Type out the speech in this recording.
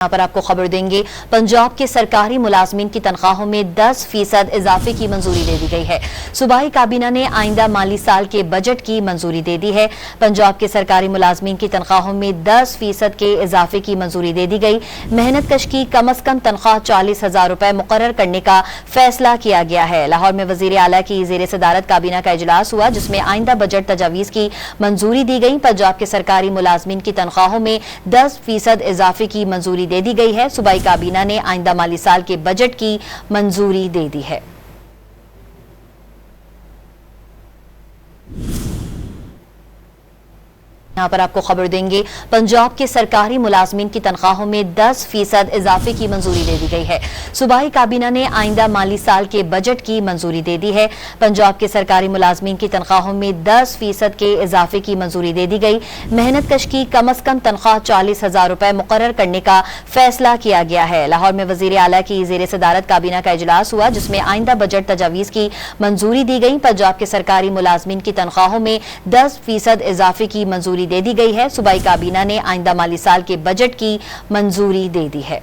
यहाँ पर आपको खबर देंगे, पंजाब के सरकारी मुलाजमीन की तनख्वाहों में 10% इजाफे की मंजूरी दे दी गई है। सूबाई काबीना ने आइंदा माली साल के बजट की मंजूरी दे दी है। पंजाब के सरकारी मुलाजमीन की तनख्वाहों में 10% के इजाफे की मंजूरी दे दी गई। मेहनत कश की कम अज कम तनख्वाह 40,000 रुपए मुकर्रर करने का फैसला किया गया है। लाहौर में वजीर आला की ज़ेर सदारत काबीना का इजलास हुआ, जिसमें आइंदा बजट तजावीज़ की मंजूरी दी गई। पंजाब के सरकारी मुलाजमीन की तनख्वाहों में 10% इजाफे की मंजूरी दे दी गई है। सूबाई काबीना ने आइंदा माली साल के बजट की मंजूरी दे दी है। यहाँ पर आपको खबर देंगे, पंजाब के सरकारी मुलाजमीन की तनख्वाहों में 10% इजाफे की मंजूरी दे दी गई है। सूबाई काबीना ने आइंदा माली साल के बजट की मंजूरी दे दी है। पंजाब के सरकारी मुलाजमीन की तनख्वाहों में 10% के इजाफे की मंजूरी दे दी गई। मेहनत कश की कम अज कम तनख्वाह 40,000 रुपए मुकर्रर करने का फैसला किया गया है। लाहौर में वजीर आला की ज़ेर सदारत काबीना का इजलास हुआ, जिसमें आइंदा बजट तजावीज़ की मंजूरी दी गई। पंजाब के सरकारी मुलाजमीन की तनख्वाहों में 10% इजाफे की मंजूरी दे दी गई है। सूबाई काबीना ने आइंदा माली साल के बजट की मंजूरी दे दी है।